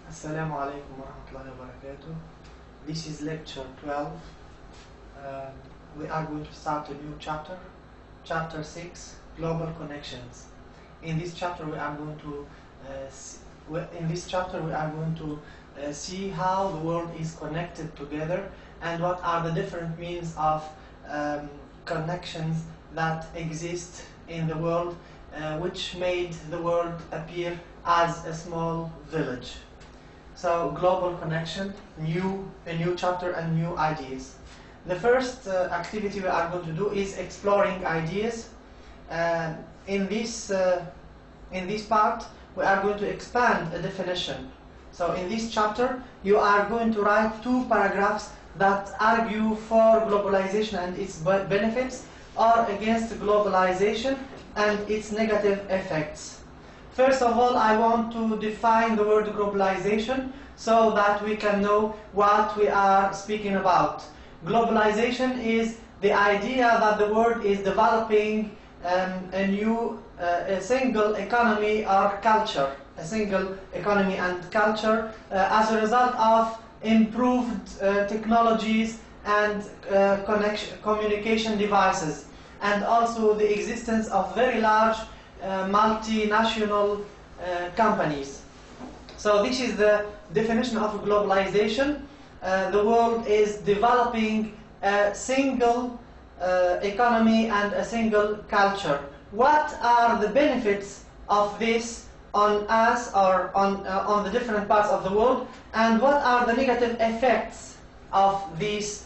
Assalamu alaikum wa rahmatullahi wa barakatuh. This is lecture 12. We are going to start a new chapter, chapter 6, Global Connections. In this chapter we are going to see how the world is connected together and what are the different means of connections that exist in the world, which made the world appear as a small village. So, global connection, a new chapter and new ideas. The first activity we are going to do is exploring ideas. In this part, we are going to expand a definition. So, in this chapter, you are going to write 2 paragraphs that argue for globalization and its benefits, or against globalization and its negative effects. First of all, I want to define the word globalization so that we can know what we are speaking about. Globalization is the idea that the world is developing a single economy or culture, a single economy and culture as a result of improved technologies and communication devices, and also the existence of very large multinational companies. So this is the definition of globalization. The world is developing a single economy and a single culture. What are the benefits of this on us or on the different parts of the world, and what are the negative effects of this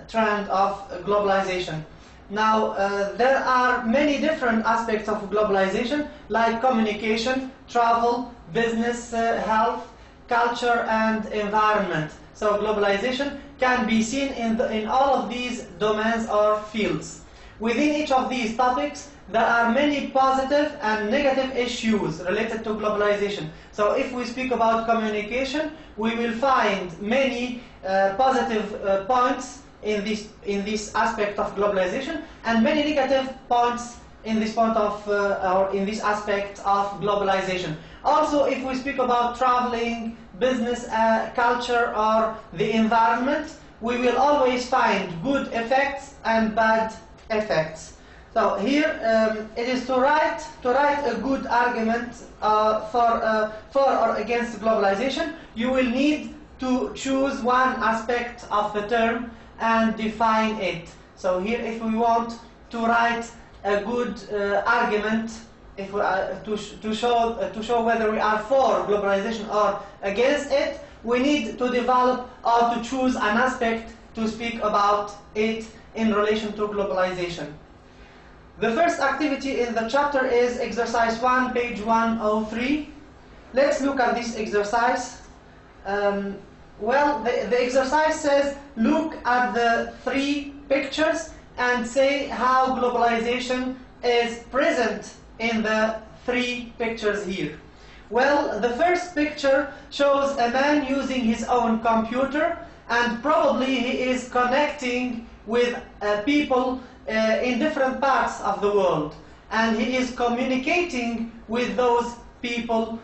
trend of globalization? Now, there are many different aspects of globalization, like communication, travel, business, health, culture, and environment. So globalization can be seen in all of these domains or fields. Within each of these topics, there are many positive and negative issues related to globalization. So if we speak about communication, we will find many positive points in this aspect of globalization, and many negative points in this point of or in this aspect of globalization. Also, if we speak about traveling, business, culture, or the environment, we will always find good effects and bad effects. So here it is to write a good argument for or against globalization. You will need to choose one aspect of the term and define it. So here, if we want to write a good argument, if we to show whether we are for globalization or against it, we need to develop or to choose an aspect to speak about it in relation to globalization. The first activity in the chapter is exercise 1, page 103. Let's look at this exercise. Well, the exercise says, look at the 3 pictures and say how globalization is present in the 3 pictures here. Well, the first picture shows a man using his own computer, and probably he is connecting with people in different parts of the world, and he is communicating with those people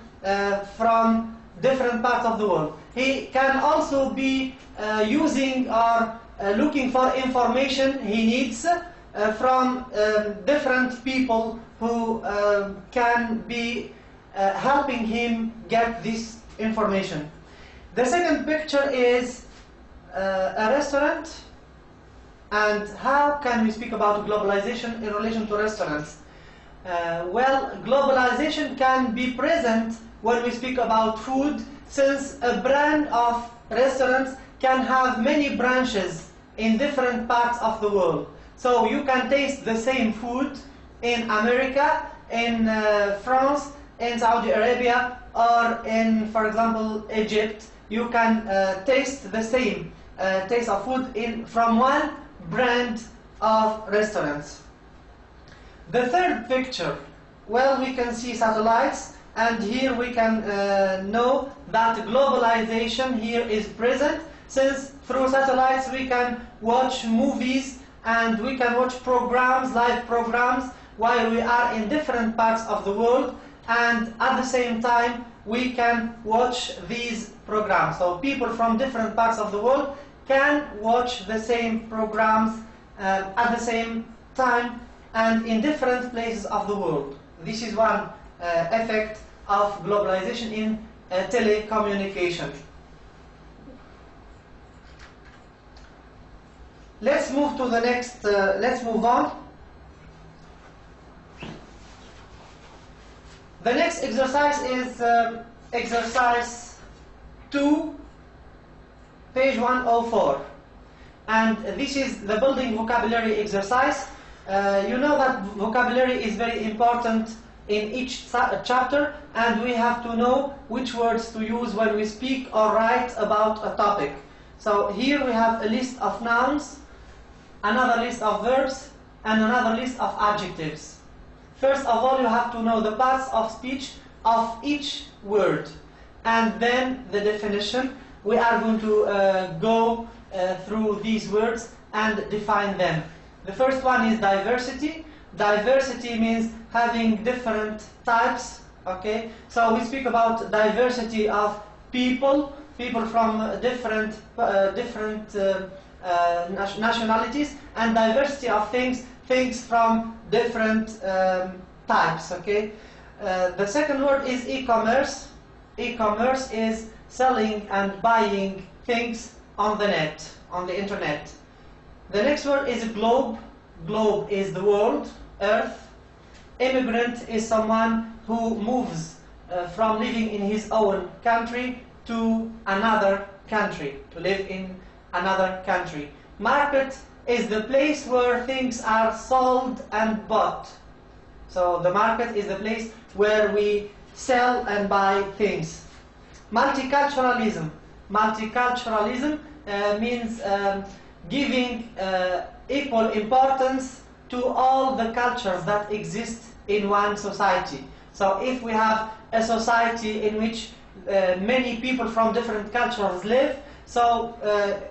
from different parts of the world. He can also be using or looking for information he needs from different people who can be helping him get this information. The second picture is a restaurant, and how can we speak about globalization in relation to restaurants? Well, globalization can be present when we speak about food, since a brand of restaurants can have many branches in different parts of the world. So you can taste the same food in America, in France, in Saudi Arabia, or in, for example, Egypt. You can taste the same taste of food from one brand of restaurants. The third picture, well, we can see satellites, and here we can know that globalization here is present, since through satellites we can watch movies and we can watch programs, live programs, while we are in different parts of the world, and at the same time we can watch these programs. So people from different parts of the world can watch the same programs at the same time and in different places of the world. This is one effect of globalization in telecommunication. Let's move to the next, let's move on. The next exercise is exercise 2, page 104. And this is the building vocabulary exercise. You know that vocabulary is very important in each chapter, and we have to know which words to use when we speak or write about a topic. So here we have a list of nouns, another list of verbs, and another list of adjectives. First of all, you have to know the parts of speech of each word, and then the definition. We are going to go through these words and define them. The first one is diversity. Diversity means having different types. Okay, so we speak about diversity of people from different nationalities, and diversity of things from different types. Okay, the second word is e-commerce. E-commerce is selling and buying things on the net, on the internet. The next word is globe. Globe is the world, earth. Immigrant is someone who moves from living in his own country to another country, to live in another country. Market is the place where things are sold and bought. So the market is the place where we sell and buy things. Multiculturalism. Multiculturalism means giving equal importance to all the cultures that exist in one society. So if we have a society in which many people from different cultures live, so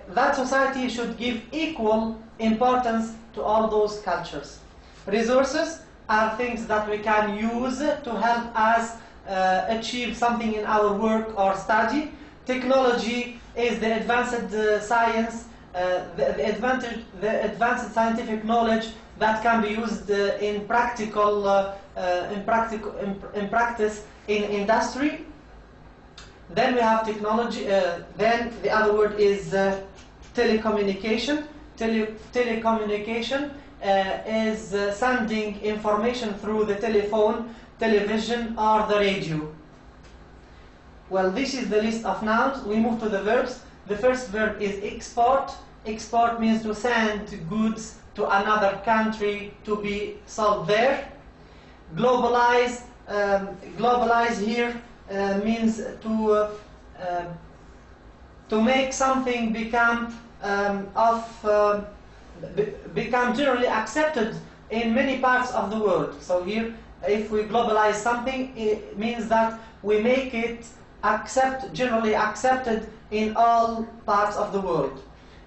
that society should give equal importance to all those cultures. Resources are things that we can use to help us achieve something in our work or study. Technology is the advanced science, the advanced scientific knowledge that can be used in practice in industry. Then we have technology. Then the other word is telecommunication. Telecommunication is sending information through the telephone, television, or the radio. Well, this is the list of nouns. We move to the verbs. The first verb is export. Export means to send goods to another country to be sold there. Globalize. Globalize here means to make something become generally accepted in many parts of the world. So here, if we globalize something, it means that we make it generally accepted in all parts of the world.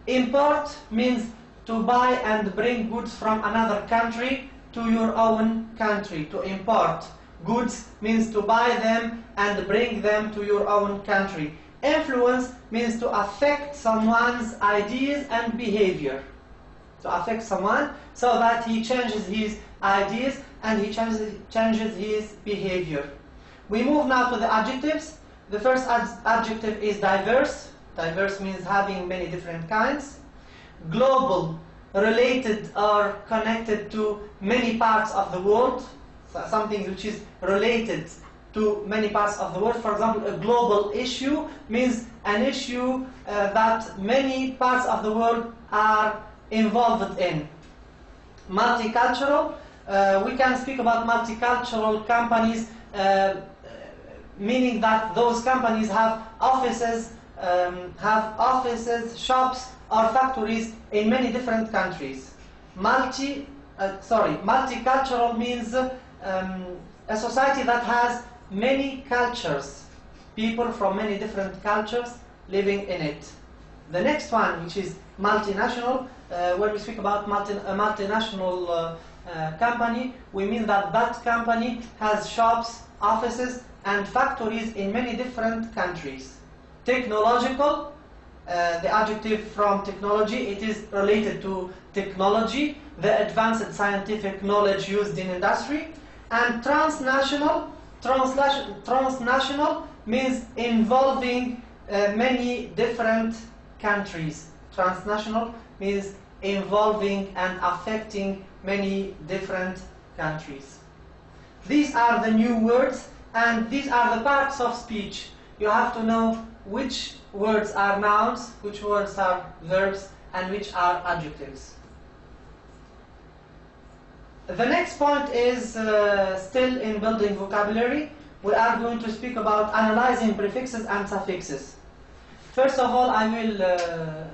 Import means to buy and bring goods from another country to your own country. To import goods means to buy them and bring them to your own country. Influence means to affect someone's ideas and behavior. To affect someone so that he changes his ideas and he changes his behavior. We move now to the adjectives. The first adjective is diverse. Diverse means having many different kinds. Global, related or connected to many parts of the world. So something which is related to many parts of the world. For example, a global issue means an issue that many parts of the world are involved in. Multicultural, we can speak about multicultural companies, meaning that those companies have offices, shops, or factories in many different countries. Multicultural means a society that has many cultures, people from many different cultures living in it. The next one, which is multinational, when we speak about a multinational company, we mean that that company has shops, offices, and factories in many different countries. Technological, the adjective from technology, it is related to technology, the advanced scientific knowledge used in industry. And transnational, transnational means involving many different countries. Transnational means involving and affecting many different countries. These are the new words, and these are the parts of speech. You have to know which words are nouns, which words are verbs, and which are adjectives. The next point is still in building vocabulary. We are going to speak about analyzing prefixes and suffixes. First of all, I will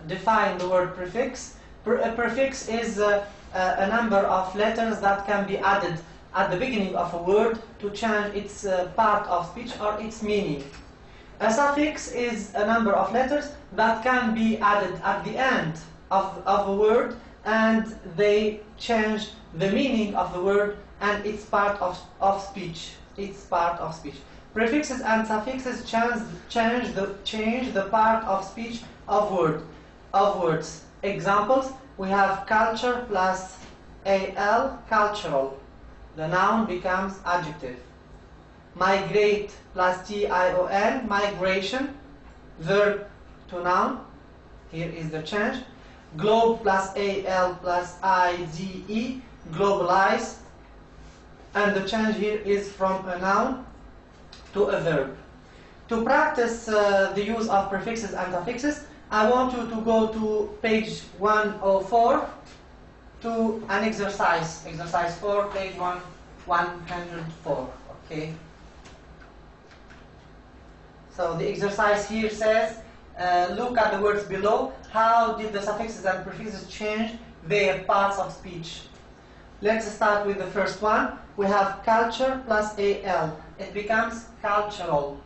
define the word prefix. A prefix is a number of letters that can be added at the beginning of a word to change its part of speech or its meaning. A suffix is a number of letters that can be added at the end of a word, and they change the meaning of the word and its part of speech. It's part of speech. Prefixes and suffixes change the part of speech of words. Examples: we have culture plus AL, cultural. The noun becomes adjective. Migrate plus TION, migration, verb to noun. Here is the change. Globe plus AL plus IDE, globalize. And the change here is from a noun to a verb. To practice the use of prefixes and suffixes, I want you to go to page 104 to an exercise. Exercise 4, page 104. Okay. So the exercise here says, look at the words below. How did the suffixes and prefixes change their parts of speech? Let's start with the first one. We have culture plus AL. It becomes cultural.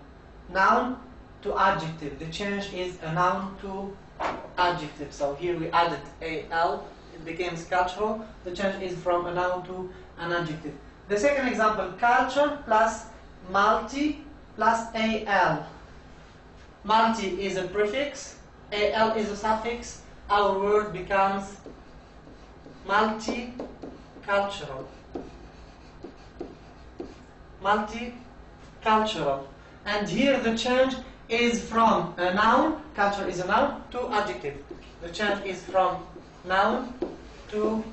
Noun to adjective. The change is a noun to adjective. So here we added AL. It becomes cultural. The change is from a noun to an adjective. The second example, culture plus multi plus AL. Multi is a prefix. AL is a suffix. Our word becomes multicultural. Multicultural. And here the change is from a noun, culture is a noun, to adjective. The change is from noun to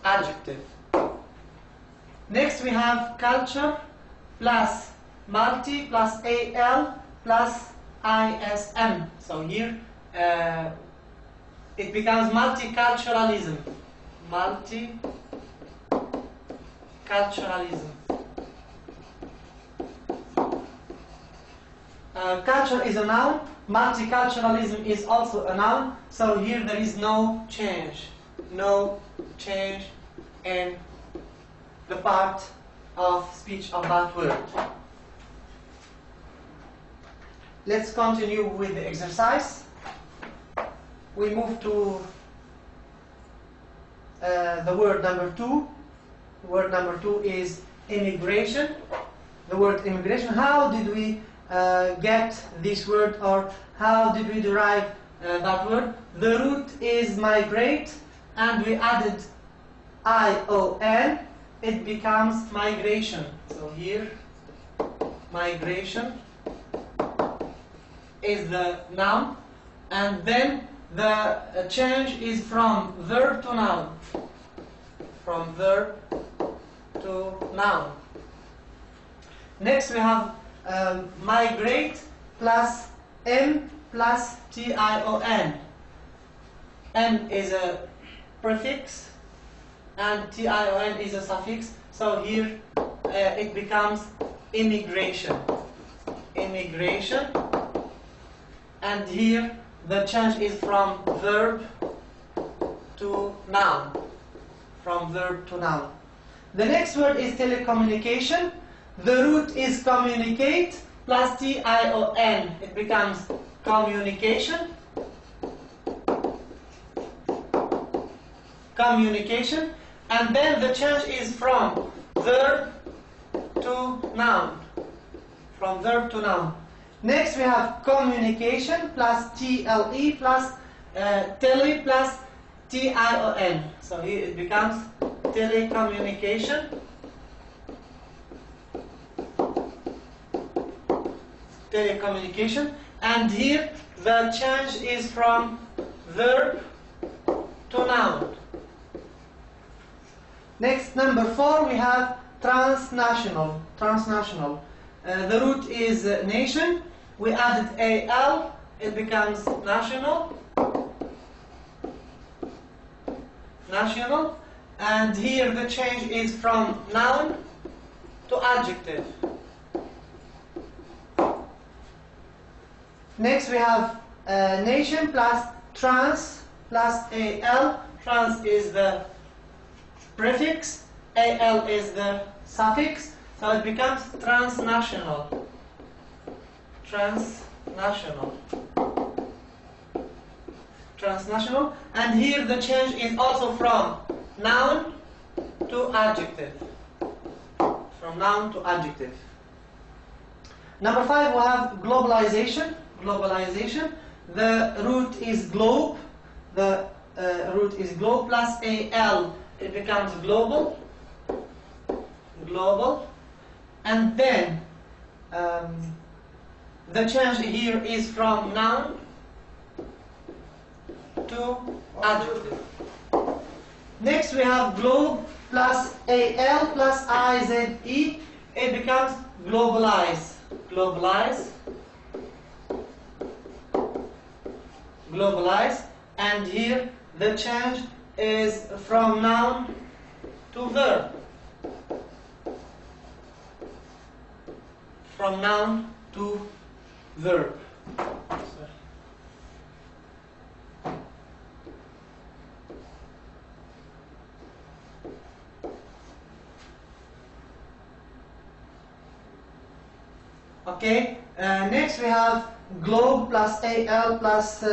adjective. Next we have culture plus multi plus AL plus ISM. So here it becomes multiculturalism. Multiculturalism. Culture is a noun. Multiculturalism is also a noun. So here there is no change. No change in the part of speech of that word. Let's continue with the exercise. We move to the word number 2. The word number 2 is immigration. The word immigration. How did we get this word, or how did we derive that word? The root is migrate, and we added ION. It becomes migration. So here, migration is the noun, and then the change is from verb to noun. From verb to noun. Next we have migrate plus M plus TION. M is a prefix and TION is a suffix. So here it becomes immigration. Immigration. And here the change is from verb to noun. From verb to noun. The next word is telecommunication. The root is communicate plus TION. It becomes communication. Communication. And then the change is from verb to noun. From verb to noun. Next we have communication plus TLE plus tele plus TION. So here it becomes telecommunication. Telecommunication. And here the change is from verb to noun. Next, number 4, we have transnational. Transnational. The root is nation. We added AL. It becomes national. National. And here the change is from noun to adjective. Next we have nation plus trans plus AL. Trans is the prefix, AL is the suffix, so it becomes transnational. Transnational. Transnational. And here the change is also from noun to adjective. From noun to adjective. Number 5, we have globalization. Globalization. The root is globe. The root is globe plus AL. It becomes global. Global. And then the change here is from noun to adjective. Next we have globe plus AL plus IZE. It becomes globalize. Globalize. Globalize. And here the change is from noun to verb. From noun to verb. Sorry. Okay, next we have globe plus AL plus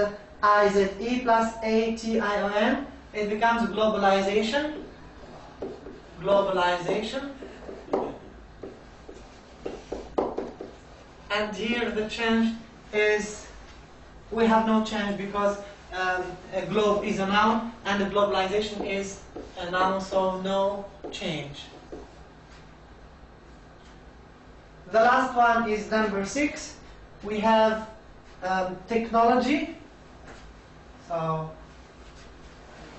IZE plus ATION. It becomes globalization. Globalization. And here the change is, we have no change because a globe is a noun and the globalization is a noun, so no change. The last one is number 6. We have technology. So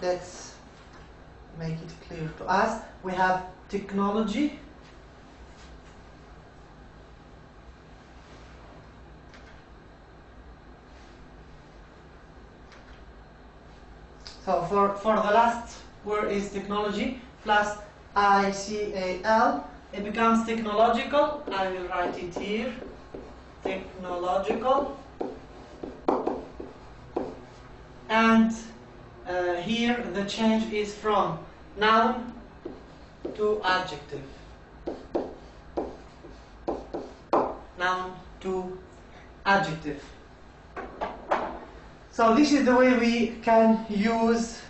let's make it clear to us. We have technology. So for the last word is technology plus ICAL. It becomes technological. I will write it here. Technological. And here the change is from noun to adjective. Noun to adjective. So this is the way we can use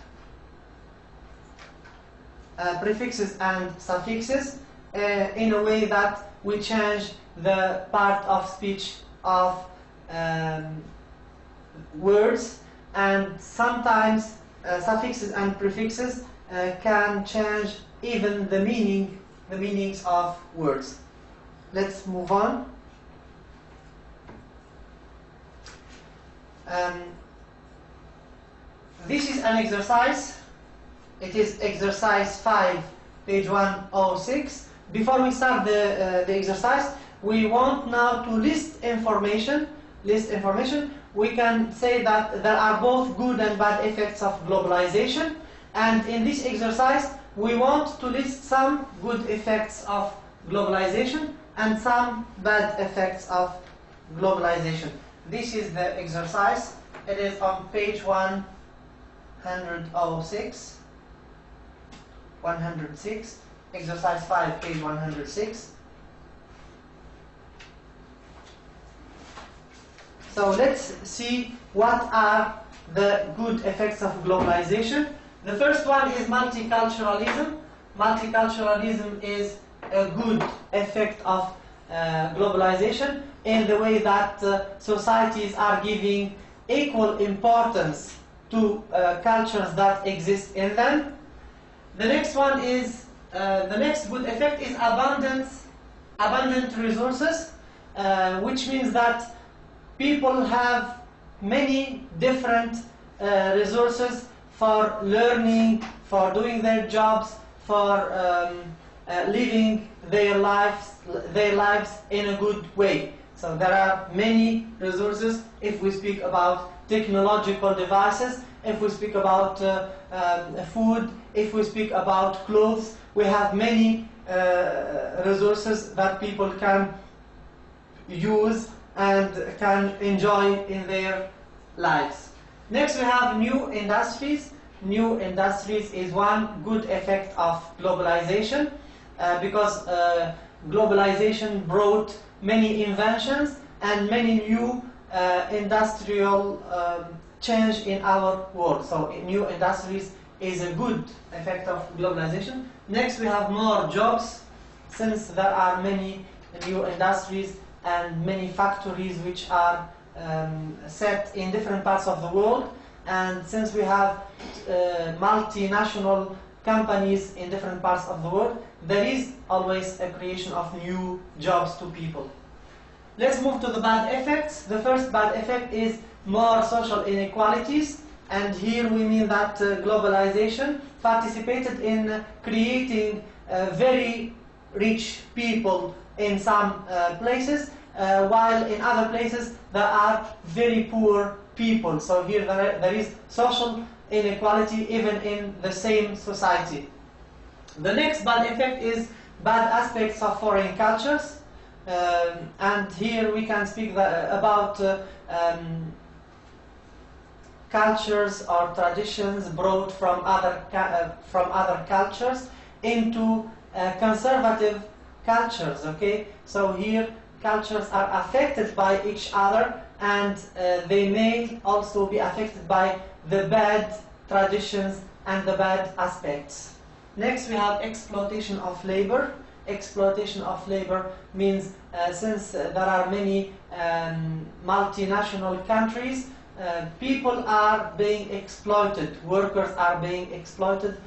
prefixes and suffixes in a way that we change the part of speech of words, and sometimes suffixes and prefixes can change even the meanings of words. Let's move on. This is an exercise. It is exercise 5, page 106. Before we start the exercise, we want now to list information. We can say that there are both good and bad effects of globalization. And in this exercise, we want to list some good effects of globalization and some bad effects of globalization. This is the exercise. It is on page 106. Exercise 5, page 106. So let's see what are the good effects of globalization. The first one is multiculturalism. Multiculturalism is a good effect of globalization in the way that societies are giving equal importance to cultures that exist in them. The next one is, the next good effect is abundant resources, which means that people have many different resources for learning, for doing their jobs, for living their lives in a good way. So there are many resources if we speak about technological devices, if we speak about food, if we speak about clothes. We have many resources that people can use and can enjoy in their lives. Next we have new industries. New industries is one good effect of globalization because globalization brought many inventions and many new industrial change in our world. So new industries is a good effect of globalization. Next we have more jobs, since there are many new industries and many factories which are set in different parts of the world, and since we have multinational companies in different parts of the world, there is always a creation of new jobs to people. Let's move to the bad effects. The first bad effect is more social inequalities, and here we mean that globalization participated in creating very rich people in some places, while in other places there are very poor people. So here there is social inequality even in the same society. The next bad effect is bad aspects of foreign cultures, and here we can speak about cultures or traditions brought from other cultures into conservative cultures. Okay, so here cultures are affected by each other, and they may also be affected by the bad traditions and the bad aspects. Next we have exploitation of labor. Exploitation of labor means since there are many multinational countries, people are being exploited, workers are being exploited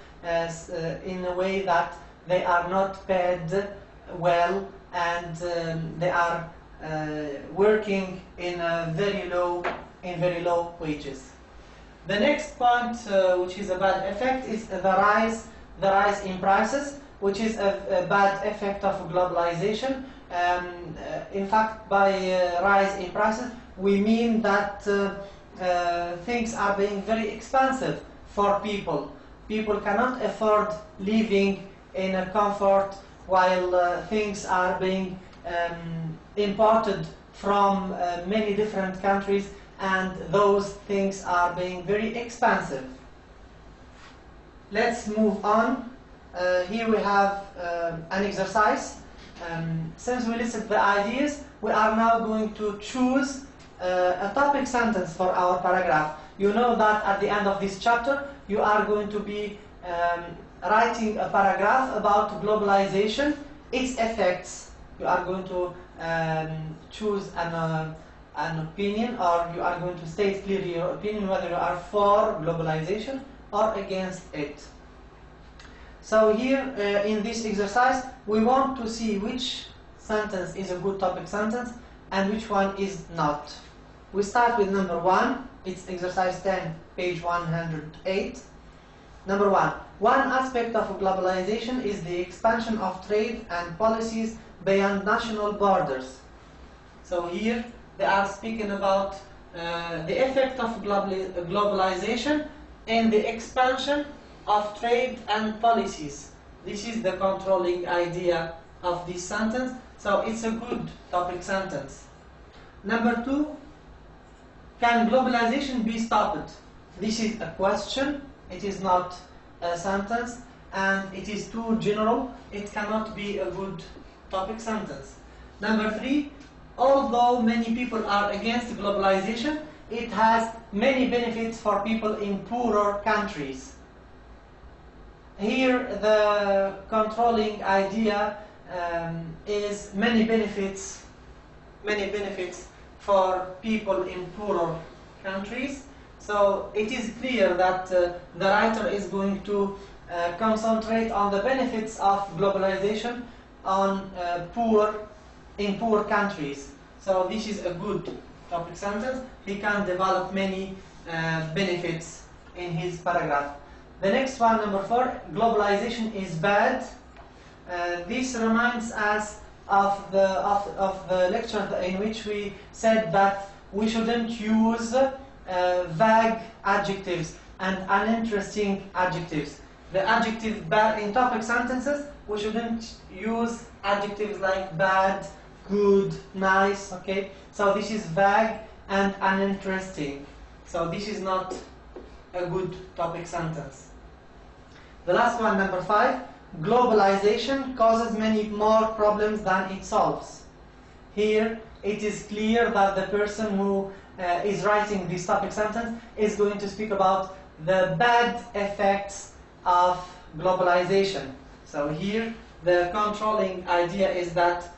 in a way that they are not paid well, and they are working in very low wages. The next point, which is a bad effect, is the rise in prices, which is a bad effect of globalization. In fact, by rise in prices, we mean that things are being very expensive for people. People cannot afford living in a comfort while things are being imported from many different countries, and those things are being very expensive. Let's move on. Here we have an exercise. Since we listed the ideas, we are now going to choose a topic sentence for our paragraph. You know that at the end of this chapter, you are going to be writing a paragraph about globalization, its effects. You are going to choose an opinion, or you are going to state clearly your opinion whether you are for globalization or against it. So here in this exercise, we want to see which sentence is a good topic sentence and which one is not. We start with number 1. It's exercise 10, page 108. Number 1. One aspect of globalization is the expansion of trade and policies beyond national borders. So here they are speaking about the effect of globalization and the expansion of trade and policies. This is the controlling idea of this sentence, so it's a good topic sentence. Number 2, can globalization be stopped? This is a question, it is not a sentence, and it is too general, it cannot be a good topic sentence. Number 3, although many people are against globalization, it has many benefits for people in poorer countries. Here the controlling idea is many benefits for people in poorer countries. So it is clear that the writer is going to concentrate on the benefits of globalization on poor countries. So this is a good topic sentence. He can develop many benefits in his paragraph. The next one, number 4, globalization is bad. This reminds us of the lecture in which we said that we shouldn't use vague adjectives and uninteresting adjectives. The adjective bad in topic sentences, we shouldn't use adjectives like bad, good, nice, okay? So this is vague and uninteresting. So this is not a good topic sentence. The last one, number 5, globalization causes many more problems than it solves. Here it is clear that the person who is writing this topic sentence is going to speak about the bad effects of globalization. So here the controlling idea is that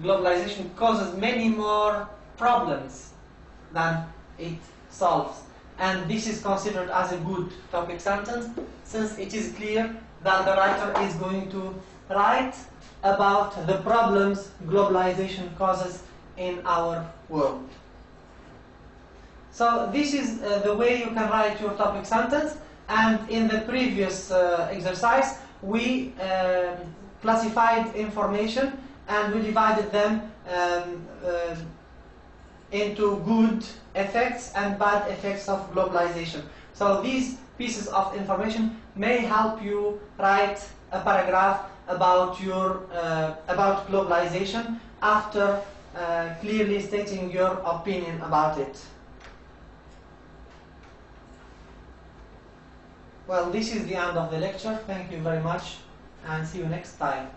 globalization causes many more problems than it solves. And this is considered as a good topic sentence, since it is clear that the writer is going to write about the problems globalization causes in our world. So this is the way you can write your topic sentence. And in the previous exercise, we classified information and we divided them into good effects and bad effects of globalization. So these pieces of information may help you write a paragraph about about globalization after clearly stating your opinion about it. Well, this is the end of the lecture. Thank you very much and see you next time.